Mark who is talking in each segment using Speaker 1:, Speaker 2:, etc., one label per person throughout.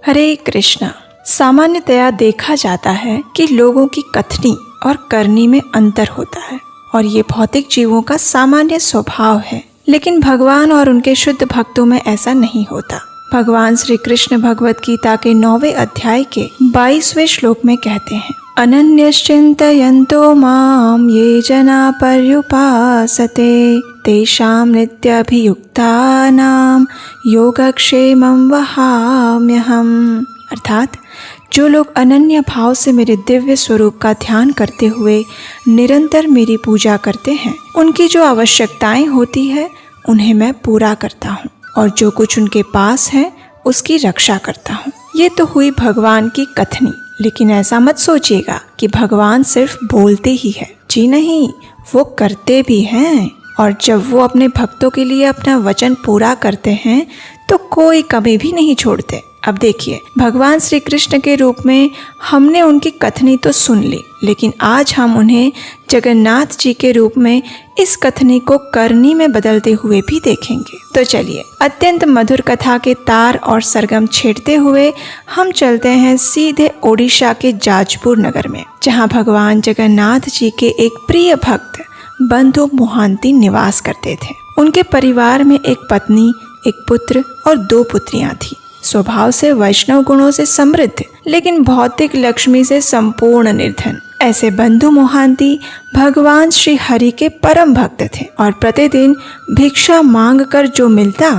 Speaker 1: हरे कृष्णा। सामान्यतया देखा जाता है कि लोगों की कथनी और करनी में अंतर होता है और ये भौतिक जीवों का सामान्य स्वभाव है, लेकिन भगवान और उनके शुद्ध भक्तों में ऐसा नहीं होता। भगवान श्री कृष्ण भगवत गीता के 9वें अध्याय के 22वें श्लोक में कहते हैं, अनन्यश्चिन्तयन्तो मां ये जना पर्युपासते तेषां नित्यभियुक्तानां योगक्षेमं वहाम्यहम्। अर्थात जो लोग अनन्य भाव से मेरे दिव्य स्वरूप का ध्यान करते हुए निरंतर मेरी पूजा करते हैं, उनकी जो आवश्यकताएं होती है उन्हें मैं पूरा करता हूँ और जो कुछ उनके पास है उसकी रक्षा करता हूँ। ये तो हुई भगवान की कथनी, लेकिन ऐसा मत सोचिएगा कि भगवान सिर्फ बोलते ही है। जी नहीं, वो करते भी हैं। और जब वो अपने भक्तों के लिए अपना वचन पूरा करते हैं तो कोई कमी भी नहीं छोड़ते। अब देखिए, भगवान श्री कृष्ण के रूप में हमने उनकी कथनी तो सुन ली, लेकिन आज हम उन्हें जगन्नाथ जी के रूप में इस कथनी को करनी में बदलते हुए भी देखेंगे। तो चलिए, अत्यंत मधुर कथा के तार और सरगम छेड़ते हुए हम चलते हैं सीधे ओडिशा के जाजपुर नगर में, जहाँ भगवान जगन्नाथ जी के एक प्रिय भक्त बंधु मोहांती निवास करते थे। उनके परिवार में एक पत्नी, एक पुत्र और 2 पुत्रियां थी। स्वभाव से वैष्णव गुणों से समृद्ध, लेकिन भौतिक लक्ष्मी से संपूर्ण निर्धन ऐसे बंधु मोहांती भगवान श्री हरि के परम भक्त थे और प्रतिदिन भिक्षा मांग कर जो मिलता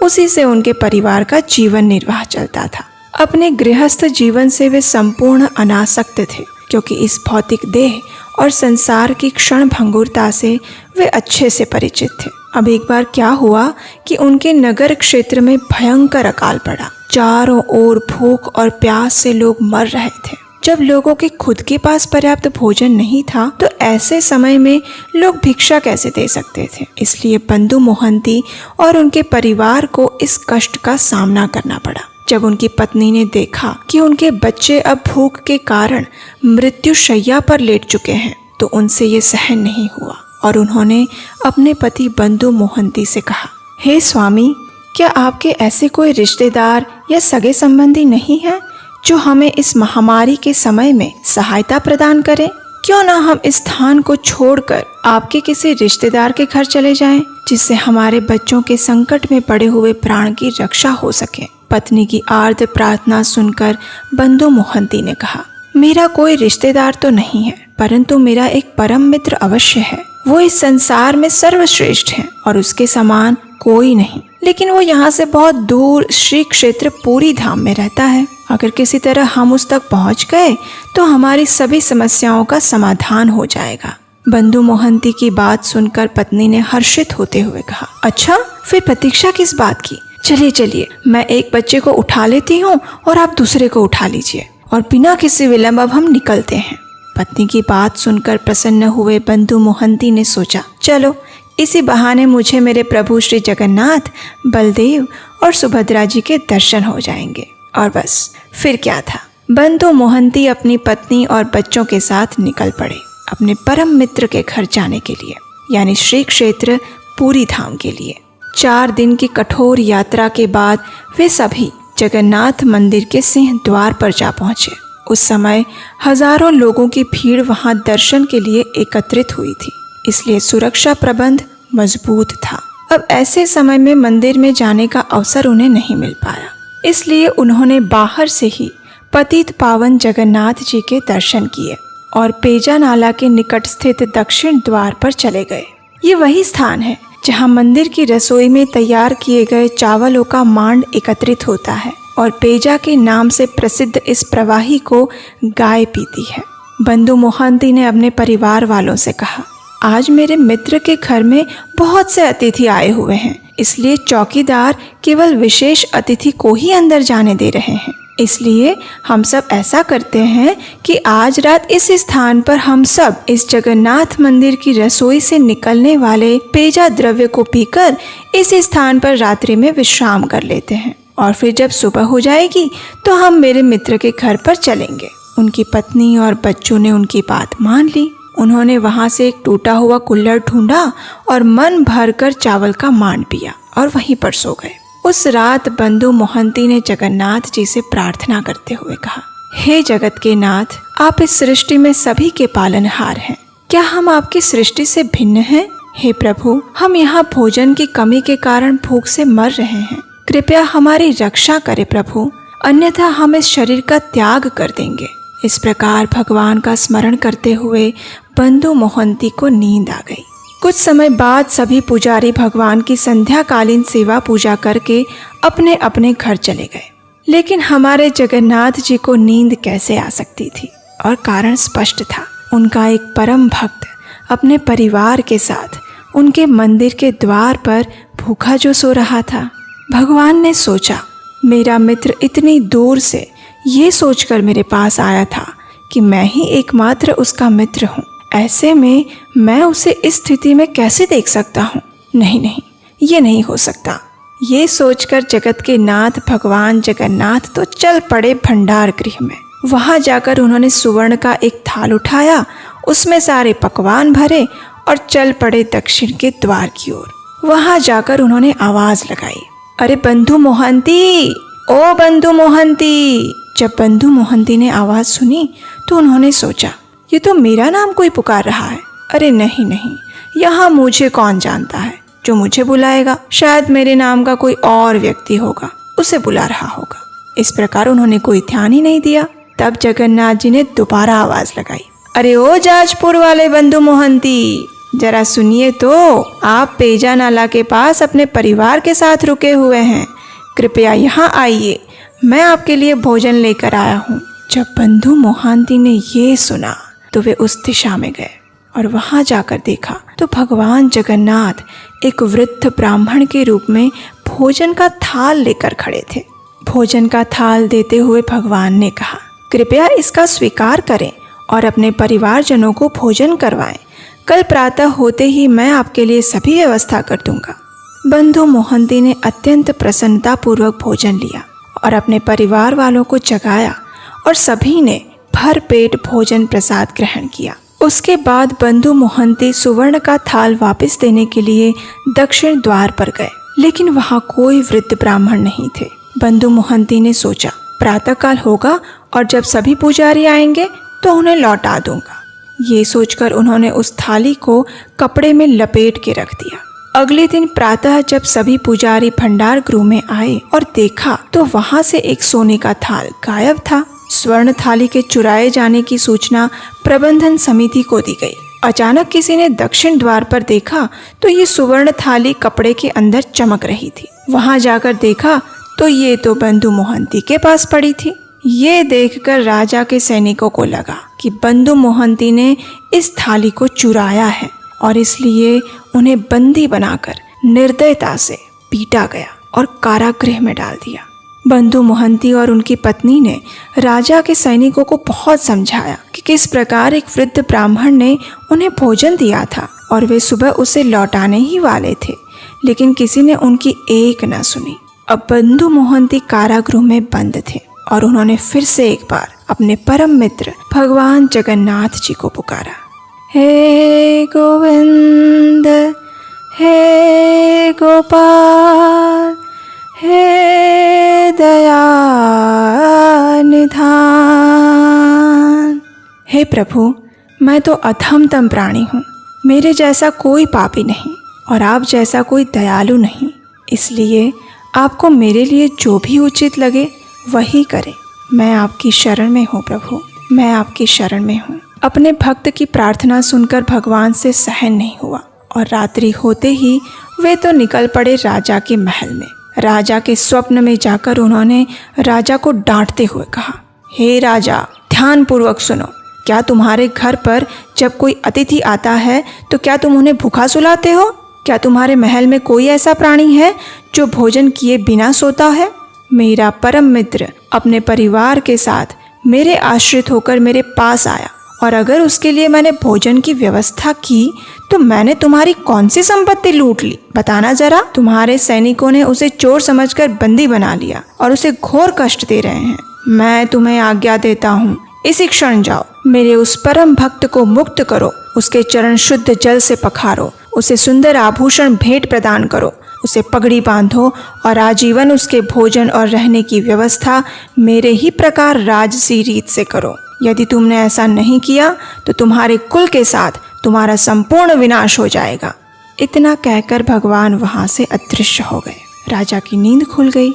Speaker 1: उसी से उनके परिवार का जीवन निर्वाह चलता था। अपने गृहस्थ जीवन से वे संपूर्ण अनासक्त थे, क्योंकि इस भौतिक देह और संसार की क्षण भंगुरता से वे अच्छे से परिचित थे। अब एक बार क्या हुआ कि उनके नगर क्षेत्र में भयंकर अकाल पड़ा। चारों ओर भूख और प्यास से लोग मर रहे थे। जब लोगों के खुद के पास पर्याप्त भोजन नहीं था तो ऐसे समय में लोग भिक्षा कैसे दे सकते थे। इसलिए बंधु मोहंती और उनके परिवार को इस कष्ट का सामना करना पड़ा। जब उनकी पत्नी ने देखा कि उनके बच्चे अब भूख के कारण मृत्यु शैया पर लेट चुके हैं तो उनसे ये सहन नहीं हुआ और उन्होंने अपने पति बंधु मोहंती से कहा, हे स्वामी, क्या आपके ऐसे कोई रिश्तेदार या सगे संबंधी नहीं हैं जो हमें इस महामारी के समय में सहायता प्रदान करें? क्यों ना हम इस स्थान को छोड़कर आपके किसी रिश्तेदार के घर चले जाएं, जिससे हमारे बच्चों के संकट में पड़े हुए प्राण की रक्षा हो सके। पत्नी की आर्त प्रार्थना सुनकर बंधु मोहंती ने कहा, मेरा कोई रिश्तेदार तो नहीं है, परंतु मेरा एक परम मित्र अवश्य है। वो इस संसार में सर्वश्रेष्ठ है और उसके समान कोई नहीं, लेकिन वो यहाँ से बहुत दूर श्री क्षेत्र पूरी धाम में रहता है। अगर किसी तरह हम उस तक पहुँच गए तो हमारी सभी समस्याओं का समाधान हो जाएगा। बंधु मोहंती की बात सुनकर पत्नी ने हर्षित होते हुए कहा, अच्छा, फिर प्रतीक्षा किस बात की? चलिए चलिए, मैं एक बच्चे को उठा लेती हूँ और आप दूसरे को उठा लीजिए और बिना किसी विलंब अब हम निकलते हैं। पत्नी की बात सुनकर प्रसन्न हुए बंधु मोहंती ने सोचा, चलो इसी बहाने मुझे मेरे प्रभु श्री जगन्नाथ, बलदेव और सुभद्रा जी के दर्शन हो जाएंगे। और बस फिर क्या था, बंधु मोहंती अपनी पत्नी और बच्चों के साथ निकल पड़े अपने परम मित्र के घर जाने के लिए, यानी श्री क्षेत्र पूरी धाम के लिए। 4 दिन की कठोर यात्रा के बाद वे सभी जगन्नाथ मंदिर के सिंह द्वार पर जा पहुँचे। उस समय हजारों लोगों की भीड़ वहां दर्शन के लिए एकत्रित हुई थी, इसलिए सुरक्षा प्रबंध मजबूत था। अब ऐसे समय में मंदिर में जाने का अवसर उन्हें नहीं मिल पाया, इसलिए उन्होंने बाहर से ही पतित पावन जगन्नाथ जी के दर्शन किए और पेजा नाला के निकट स्थित दक्षिण द्वार पर चले गए। ये वही स्थान है जहाँ मंदिर की रसोई में तैयार किए गए चावलों का मांड एकत्रित होता है और पेजा के नाम से प्रसिद्ध इस प्रवाही को गाय पीती है। बंधु मोहंती ने अपने परिवार वालों से कहा, आज मेरे मित्र के घर में बहुत से अतिथि आए हुए हैं, इसलिए चौकीदार केवल विशेष अतिथि को ही अंदर जाने दे रहे हैं। इसलिए हम सब ऐसा करते हैं कि आज रात इस स्थान पर हम सब इस जगन्नाथ मंदिर की रसोई से निकलने वाले पेजा द्रव्य को पीकर इस स्थान पर रात्रि में विश्राम कर लेते हैं और फिर जब सुबह हो जाएगी तो हम मेरे मित्र के घर पर चलेंगे। उनकी पत्नी और बच्चों ने उनकी बात मान ली। उन्होंने वहां से एक टूटा हुआ कुल्हड़ ढूंढा और मन भरकर चावल का मांड पिया और वहीं पर सो गए। उस रात बंधु मोहंती ने जगन्नाथ जी से प्रार्थना करते हुए कहा, हे जगत के नाथ, आप इस सृष्टि में सभी के पालनहार हैं। क्या हम आपकी सृष्टि से भिन्न हैं? हे प्रभु, हम यहाँ भोजन की कमी के कारण भूख से मर रहे हैं। कृपया हमारी रक्षा करे प्रभु, अन्यथा हम इस शरीर का त्याग कर देंगे। इस प्रकार भगवान का स्मरण करते हुए बंधु मोहंती को नींद आ गई। कुछ समय बाद सभी पुजारी भगवान की संध्याकालीन सेवा पूजा करके अपने अपने घर चले गए। लेकिन हमारे जगन्नाथ जी को नींद कैसे आ सकती थी? और कारण स्पष्ट था। उनका एक परम भक्त अपने परिवार के साथ उनके मंदिर के द्वार पर भूखा जो सो रहा था। भगवान ने सोचा, मेरा मित्र इतनी दूर से ये सोचकर मेरे पास आया था कि मैं ही एकमात्र उसका मित्र हूँ। ऐसे में मैं उसे इस स्थिति में कैसे देख सकता हूँ? नहीं नहीं, ये नहीं हो सकता। ये सोचकर जगत के नाथ भगवान जगन्नाथ तो चल पड़े भंडार गृह में। वहाँ जाकर उन्होंने सुवर्ण का एक थाल उठाया, उसमें सारे पकवान भरे और चल पड़े दक्षिण के द्वार की ओर। वहाँ जाकर उन्होंने आवाज लगाई, अरे बंधु मोहंती, ओ बंधु मोहंती। जब बंधु मोहंती ने आवाज सुनी तो उन्होंने सोचा, ये तो मेरा नाम कोई पुकार रहा है। अरे नहीं नहीं, यहाँ मुझे कौन जानता है जो मुझे बुलाएगा? शायद मेरे नाम का कोई और व्यक्ति होगा, उसे बुला रहा होगा। इस प्रकार उन्होंने कोई ध्यान ही नहीं दिया। तब जगन्नाथ जी ने दोबारा आवाज लगाई, अरे ओ जाजपुर वाले बंधु मोहंती, जरा सुनिए तो, आप पेजा नाला के पास अपने परिवार के साथ रुके हुए हैं। कृपया यहाँ आइए, मैं आपके लिए भोजन लेकर आया हूँ। जब बंधु मोहंती ने ये सुना तो वे उस दिशा में गए और वहाँ जाकर देखा तो भगवान जगन्नाथ एक वृद्ध ब्राह्मण के रूप में भोजन का थाल लेकर खड़े थे। भोजन का थाल देते हुए भगवान ने कहा, कृपया इसका स्वीकार करें और अपने परिवारजनों को भोजन करवाएं। कल प्रातः होते ही मैं आपके लिए सभी व्यवस्था कर दूंगा। बंधु मोहंती ने अत्यंत प्रसन्नता पूर्वक भोजन लिया और अपने परिवार वालों को जगाया और सभी ने भर पेट भोजन प्रसाद ग्रहण किया। उसके बाद बंधु मोहंती सुवर्ण का थाल वापस देने के लिए दक्षिण द्वार पर गए, लेकिन वहाँ कोई वृद्ध ब्राह्मण नहीं थे। बंधु मोहंती ने सोचा, प्रातःकाल होगा और जब सभी पुजारी आएंगे तो उन्हें लौटा दूंगा। ये सोचकर उन्होंने उस थाली को कपड़े में लपेट के रख दिया। अगले दिन प्रातः जब सभी पुजारी भंडार गृह में आए और देखा तो वहाँ से एक सोने का थाल गायब था। स्वर्ण थाली के चुराए जाने की सूचना प्रबंधन समिति को दी गई। अचानक किसी ने दक्षिण द्वार पर देखा तो ये सुवर्ण थाली कपड़े के अंदर चमक रही थी। वहां जाकर देखा तो ये तो बंधु मोहंती के पास पड़ी थी। ये देखकर राजा के सैनिकों को लगा कि बंधु मोहंती ने इस थाली को चुराया है और इसलिए उन्हें बंदी बनाकर निर्दयता से पीटा गया और कारागृह में डाल दिया। बंधु मोहंती और उनकी पत्नी ने राजा के सैनिकों को बहुत समझाया कि किस प्रकार एक वृद्ध ब्राह्मण ने उन्हें भोजन दिया था और वे सुबह उसे लौटाने ही वाले थे, लेकिन किसी ने उनकी एक न सुनी। अब बंधु मोहंती कारागृह में बंद थे और उन्होंने फिर से एक बार अपने परम मित्र भगवान जगन्नाथ जी को पुकारा, हे गोविंद, हे गोपाल, हे दया निधान। हे प्रभु, मैं तो अधमतम प्राणी हूँ, मेरे जैसा कोई पापी नहीं और आप जैसा कोई दयालु नहीं, इसलिए आपको मेरे लिए जो भी उचित लगे वही करें। मैं आपकी शरण में हूँ प्रभु, मैं आपकी शरण में हूँ। अपने भक्त की प्रार्थना सुनकर भगवान से सहन नहीं हुआ और रात्रि होते ही वे तो निकल पड़े राजा के महल में। राजा के स्वप्न में जाकर उन्होंने राजा को डांटते हुए कहा, हे राजा, ध्यान पूर्वक सुनो। क्या तुम्हारे घर पर जब कोई अतिथि आता है तो क्या तुम उन्हें भूखा सुलाते हो? क्या तुम्हारे महल में कोई ऐसा प्राणी है जो भोजन किए बिना सोता है? मेरा परम मित्र अपने परिवार के साथ मेरे आश्रित होकर मेरे पास आया और अगर उसके लिए मैंने भोजन की व्यवस्था की तो मैंने तुम्हारी कौन सी संपत्ति लूट ली? बताना जरा। तुम्हारे सैनिकों ने उसे चोर समझकर बंदी बना लिया और उसे घोर कष्ट दे रहे हैं। मैं तुम्हें आज्ञा देता हूँ, इसी क्षण जाओ, मेरे उस परम भक्त को मुक्त करो, उसके चरण शुद्ध जल से पखारो, उसे सुंदर आभूषण भेंट प्रदान करो उसे पगड़ी बांधो और आजीवन उसके भोजन और रहने की व्यवस्था मेरे ही प्रकार राजसी रीत से करो। यदि तुमने ऐसा नहीं किया तो तुम्हारे कुल के साथ तुम्हारा संपूर्ण विनाश हो जाएगा। इतना कहकर भगवान वहाँ से अदृश्य हो गए। राजा की नींद खुल गई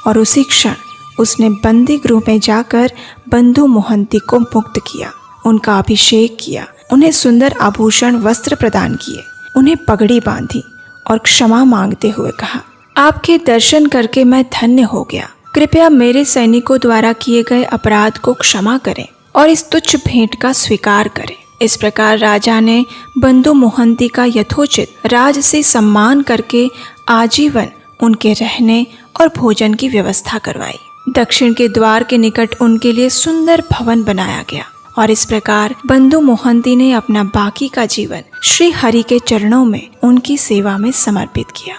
Speaker 1: और उसी क्षण उसने बंदी गृह में जाकर बंधु मोहंती को मुक्त किया, उनका अभिषेक किया, उन्हें सुंदर आभूषण वस्त्र प्रदान किए, उन्हें पगड़ी बांधी और क्षमा मांगते हुए कहा, आपके दर्शन करके मैं धन्य हो गया। कृपया मेरे सैनिकों द्वारा किए गए अपराध को क्षमा करें और इस तुच्छ भेंट का स्वीकार करें। इस प्रकार राजा ने बंधु मोहंती का यथोचित राजसी सम्मान करके आजीवन उनके रहने और भोजन की व्यवस्था करवाई। दक्षिण के द्वार के निकट उनके लिए सुंदर भवन बनाया गया और इस प्रकार बंधु मोहंती ने अपना बाकी का जीवन श्री हरि के चरणों में उनकी सेवा में समर्पित किया।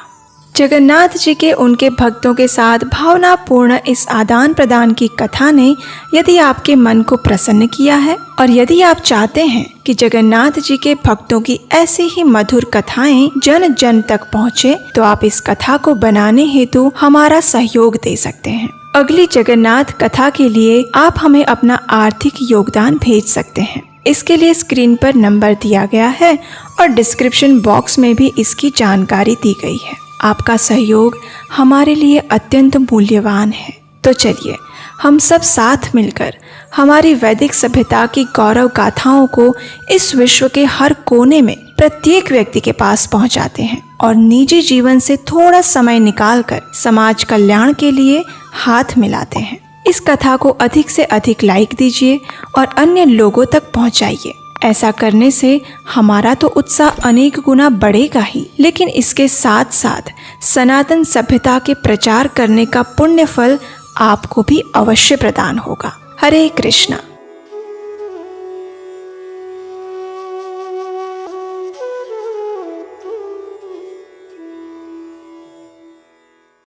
Speaker 1: जगन्नाथ जी के उनके भक्तों के साथ भावनापूर्ण इस आदान प्रदान की कथा ने यदि आपके मन को प्रसन्न किया है और यदि आप चाहते हैं कि जगन्नाथ जी के भक्तों की ऐसी ही मधुर कथाएं जन जन तक पहुँचे, तो आप इस कथा को बनाने हेतु हमारा सहयोग दे सकते हैं। अगली जगन्नाथ कथा के लिए आप हमें अपना आर्थिक योगदान भेज सकते हैं। इसके लिए स्क्रीन पर नंबर दिया गया है और डिस्क्रिप्शन बॉक्स में भी इसकी जानकारी दी गई है। आपका सहयोग हमारे लिए अत्यंत मूल्यवान है। तो चलिए हम सब साथ मिलकर हमारी वैदिक सभ्यता की गौरव गाथाओं को इस विश्व के हर कोने में प्रत्येक व्यक्ति के पास पहुंचाते हैं और निजी जीवन से थोड़ा समय निकालकर समाज कल्याण के लिए हाथ मिलाते हैं। इस कथा को अधिक से अधिक लाइक दीजिए और अन्य लोगों तक पहुंचाइए। ऐसा करने से हमारा तो उत्साह अनेक गुना बढ़ेगा ही, लेकिन इसके साथ साथ सनातन सभ्यता के प्रचार करने का पुण्य फल आपको भी अवश्य प्रदान होगा। हरे कृष्णा।